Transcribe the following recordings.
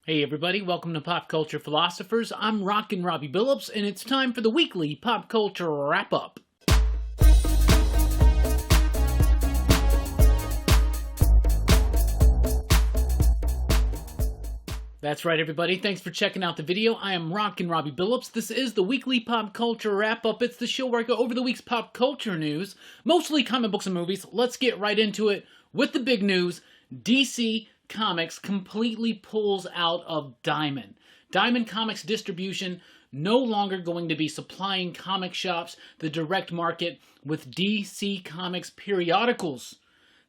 Hey everybody, welcome to Pop Culture Philosophers. I'm Rockin Robbie Billups, and it's time for the weekly pop culture wrap-up. That's right everybody, thanks for checking out the video. I am Rockin Robbie Billups. This is the weekly pop culture wrap-up. It's the show where I go over the week's pop culture news, mostly comic books and movies. Let's get right into it with the big news. DC Comics completely pulls out of Diamond. Diamond Comics distribution no longer going to be supplying comic shops, the direct market, with DC Comics periodicals.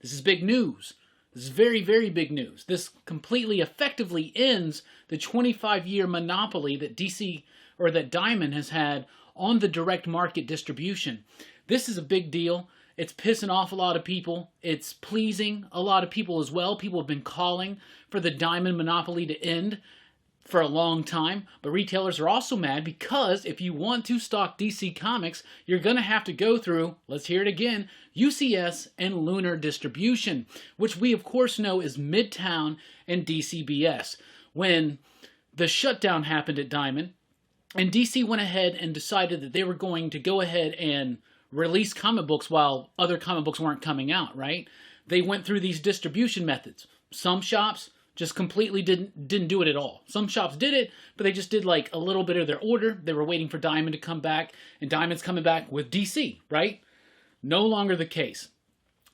This is big news. This is very, very big news. This completely effectively ends the 25-year monopoly that that Diamond has had on the direct market distribution. This is a big deal. It's pissing off a lot of people. It's pleasing a lot of people as well. People have been calling for the Diamond monopoly to end for a long time. But retailers are also mad because if you want to stock DC Comics, you're going to have to go through, let's hear it again, UCS and Lunar distribution, which we of course know is Midtown and DCBS. When the shutdown happened at Diamond, and DC went ahead and decided that they were going to go ahead and release comic books while other comic books weren't coming out, right? They went through these distribution methods. Some shops just completely didn't do it at all. Some shops did it, but they just did like a little bit of their order. They were waiting for Diamond to come back, and Diamond's coming back with DC, right? No longer the case.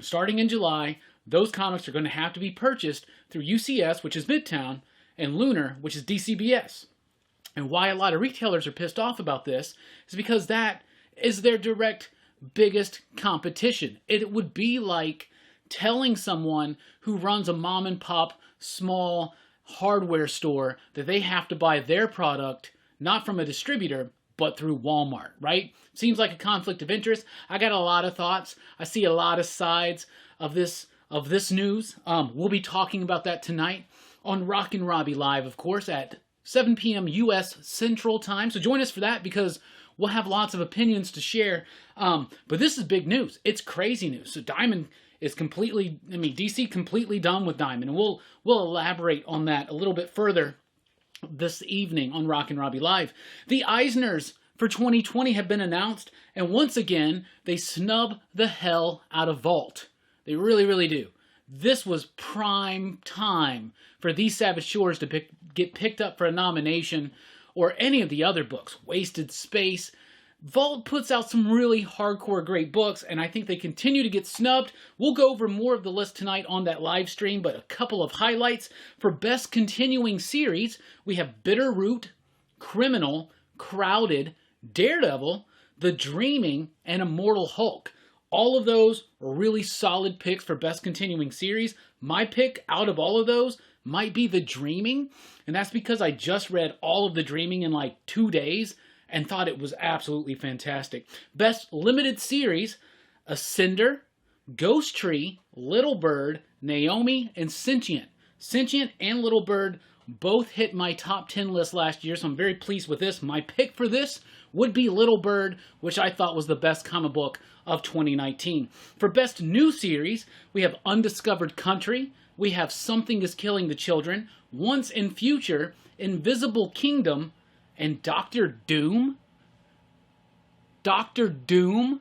Starting in July, those comics are going to have to be purchased through UCS, which is Midtown, and Lunar, which is DCBS. And why a lot of retailers are pissed off about this is because that is their direct biggest competition. It would be like telling someone who runs a mom and pop small hardware store that they have to buy their product not from a distributor but through Walmart, right? Seems like a conflict of interest. I got a lot of thoughts. I see a lot of sides of this news. We'll be talking about that tonight on Rockin Robbie Live, of course, at 7 p.m. U.S. Central Time. So join us for that because we'll have lots of opinions to share. But this is big news. It's crazy news. So Diamond is DC completely done with Diamond. And we'll elaborate on that a little bit further this evening on Rockin Robbie Live. The Eisners for 2020 have been announced. And once again, they snub the hell out of Vault. They really, really do. This was prime time for These Savage Shores to get picked up for a nomination, or any of the other books. Wasted Space. Vault puts out some really hardcore great books, and I think they continue to get snubbed. We'll go over more of the list tonight on that live stream, but a couple of highlights. For Best Continuing Series, we have Bitterroot, Criminal, Crowded, Daredevil, The Dreaming, and Immortal Hulk. All of those are really solid picks for Best Continuing Series. My pick out of all of those might be The Dreaming, and that's because I just read all of The Dreaming in like 2 days and thought it was absolutely fantastic. Best Limited Series, Ascender, Ghost Tree, Little Bird, Naomi, and Sentient. Sentient and Little Bird both hit my top 10 list last year, so I'm very pleased with this. My pick for this would be Little Bird, which I thought was the best comic book of 2019. For Best New Series, we have Undiscovered Country, we have Something is Killing the Children, Once and Future, Invisible Kingdom, and Doctor Doom? Doctor Doom?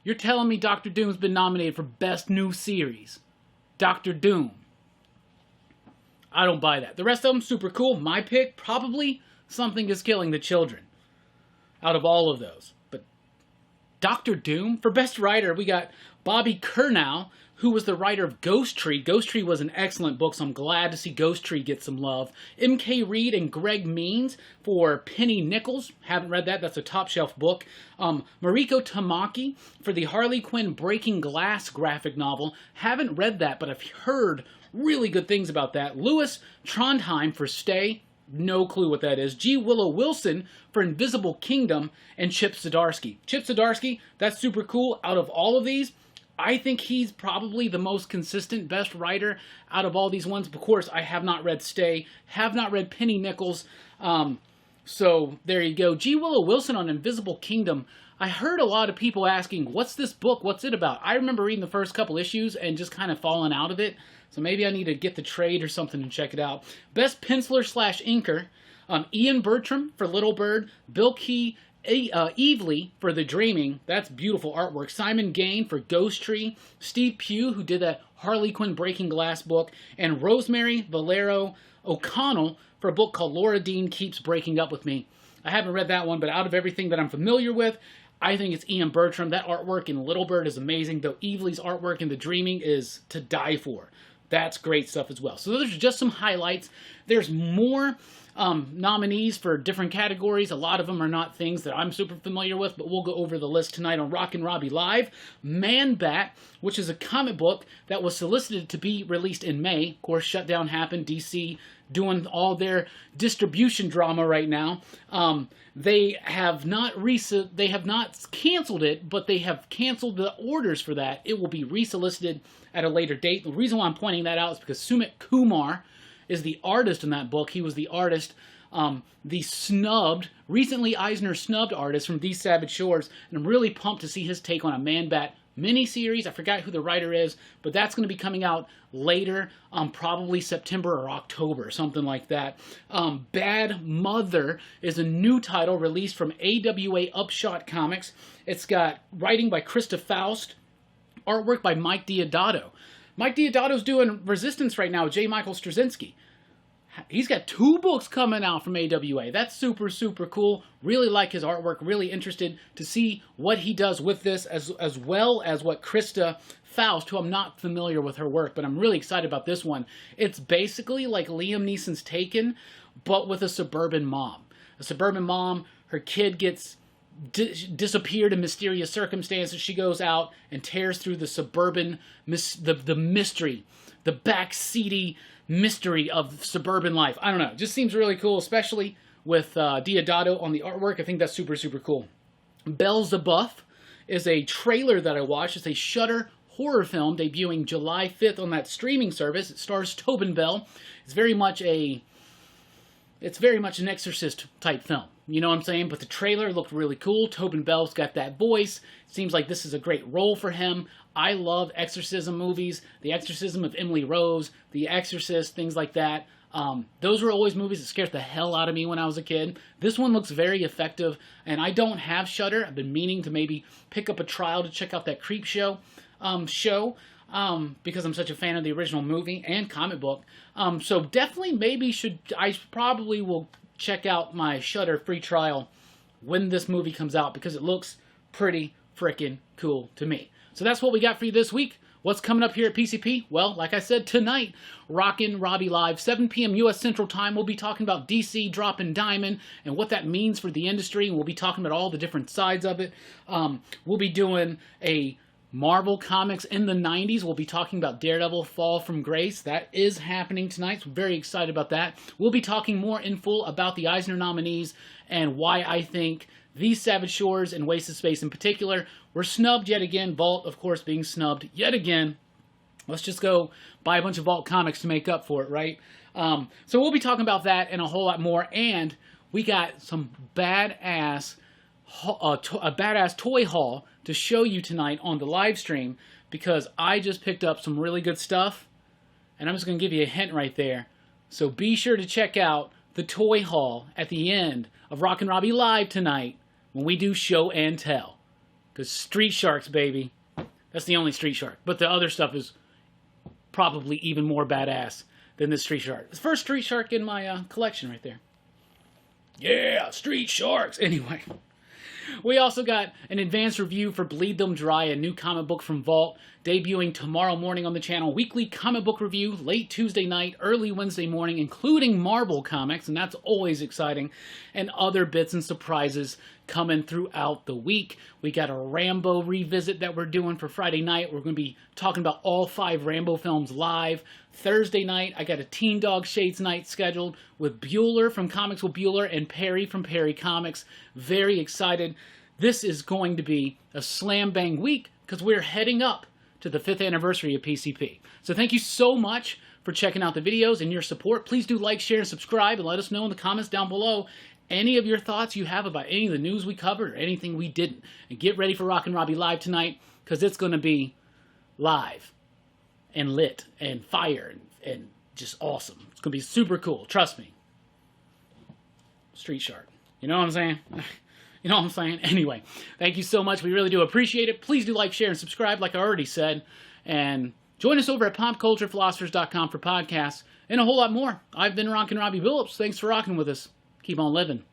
You're telling me Doctor Doom's been nominated for Best New Series. Doctor Doom. I don't buy that. The rest of them, super cool. My pick, probably Something is Killing the Children. Out of all of those. But Doctor Doom? For Best Writer, we got Bobby Curnow, who was the writer of Ghost Tree. Ghost Tree was an excellent book, so I'm glad to see Ghost Tree get some love. M.K. Reed and Greg Means for Penny Nichols. Haven't read that. That's a top shelf book. Mariko Tamaki for the Harley Quinn Breaking Glass graphic novel. Haven't read that, but I've heard really good things about that. Louis Trondheim for Stay. No clue what that is. G. Willow Wilson for Invisible Kingdom, and Chip Zdarsky. Chip Zdarsky, that's super cool. Out of all of these, I think he's probably the most consistent, best writer out of all these ones. Of course, I have not read Stay, have not read Penny Nichols, so there you go. G. Willow Wilson on Invisible Kingdom. I heard a lot of people asking, what's this book? What's it about? I remember reading the first couple issues and just kind of falling out of it. So maybe I need to get the trade or something and check it out. Best penciler / inker, Ian Bertram for Little Bird, Bill Key Evely for The Dreaming. That's beautiful artwork. Simon Gain for Ghost Tree. Steve Pugh, who did that Harley Quinn Breaking Glass book. And Rosemary Valero O'Connell for a book called Laura Dean Keeps Breaking Up With Me. I haven't read that one, but out of everything that I'm familiar with, I think it's Ian Bertram. That artwork in Little Bird is amazing, though Evely's artwork in The Dreaming is to die for. That's great stuff as well. So those are just some highlights. There's more nominees for different categories. A lot of them are not things that I'm super familiar with, but we'll go over the list tonight on Rockin Robbie Live. Man Bat, which is a comic book that was solicited to be released in May. Of course, shutdown happened. DC doing all their distribution drama right now. They have not canceled it, but they have canceled the orders for that. It will be resolicited at a later date. The reason why I'm pointing that out is because Sumit Kumar is the artist in that book. He was the artist, recently Eisner snubbed artist from These Savage Shores, and I'm really pumped to see his take on a Man Bat miniseries. I forgot who the writer is, but that's going to be coming out later, probably September or October, something like that. Bad Mother is a new title released from AWA Upshot Comics. It's got writing by Krista Faust, artwork by Mike Deodato. Mike Deodato's doing Resistance right now with J. Michael Straczynski. He's got 2 books coming out from AWA. That's super, super cool. Really like his artwork. Really interested to see what he does with this, as well as what Krista Faust, who I'm not familiar with her work, but I'm really excited about this one. It's basically like Liam Neeson's Taken, but with a suburban mom. A suburban mom, her kid gets disappeared in mysterious circumstances. She goes out and tears through the suburban, the mystery, the backseaty mystery of suburban life. I don't know. It just seems really cool, especially with Deodato on the artwork. I think that's super, super cool. Bezelbuth is a trailer that I watched. It's a Shudder horror film debuting July 5th on that streaming service. It stars Tobin Bell. It's very much an Exorcist type film. You know what I'm saying? But the trailer looked really cool. Tobin Bell's got that voice. Seems like this is a great role for him. I love exorcism movies. The Exorcism of Emily Rose, The Exorcist, things like that. Those were always movies that scared the hell out of me when I was a kid. This one looks very effective, and I don't have Shudder. I've been meaning to maybe pick up a trial to check out that Creepshow because I'm such a fan of the original movie and comic book. So definitely I probably will check out my Shudder free trial when this movie comes out because it looks pretty freaking cool to me. So that's what we got for you this week. What's coming up here at PCP? Well, like I said, tonight, Rockin Robbie Live, 7 p.m. U.S. Central Time. We'll be talking about DC dropping Diamond and what that means for the industry. We'll be talking about all the different sides of it. We'll be doing a Marvel Comics in the 90s. We'll be talking about Daredevil Fall from Grace. That is happening tonight, so I'm very excited about that. We'll be talking more in full about the Eisner nominees and why I think These Savage Shores and Wasted Space in particular were snubbed yet again. Vault, of course, being snubbed yet again. Let's just go buy a bunch of Vault comics to make up for it, right? So we'll be talking about that and a whole lot more, and we got some badass toy haul to show you tonight on the live stream because I just picked up some really good stuff, and I'm just going to give you a hint right there. So be sure to check out the toy haul at the end of Rockin Robbie Live tonight when we do show and tell. Because Street Sharks, baby. That's the only Street Shark. But the other stuff is probably even more badass than this Street Shark. It's the first Street Shark in my collection right there. Yeah, Street Sharks. Anyway. We also got an advanced review for Bleed Them Dry, a new comic book from Vault, debuting tomorrow morning on the channel. Weekly comic book review, late Tuesday night, early Wednesday morning, including Marvel comics, and that's always exciting, and other bits and surprises coming throughout the week. We got a Rambo revisit that we're doing for Friday night. We're going to be talking about all 5 Rambo films live. Thursday night, I got a Teen Dog Shades night scheduled with Bueller from Comics with Bueller and Perry from Perry Comics. Very excited. This is going to be a slam bang week because we're heading up to the 5th anniversary of PCP. So thank you so much for checking out the videos and your support. Please do like, share, and subscribe, and let us know in the comments down below any of your thoughts you have about any of the news we covered or anything we didn't. And get ready for Rockin' Robbie Live tonight, because it's going to be live and lit and fire and just awesome. It's going to be super cool. Trust me. Street sharp. You know what I'm saying? You know what I'm saying? Anyway, thank you so much. We really do appreciate it. Please do like, share, and subscribe like I already said. And join us over at popculturephilosophers.com for podcasts and a whole lot more. I've been Rockin' Robbie Billups. Thanks for rocking with us. Keep on living.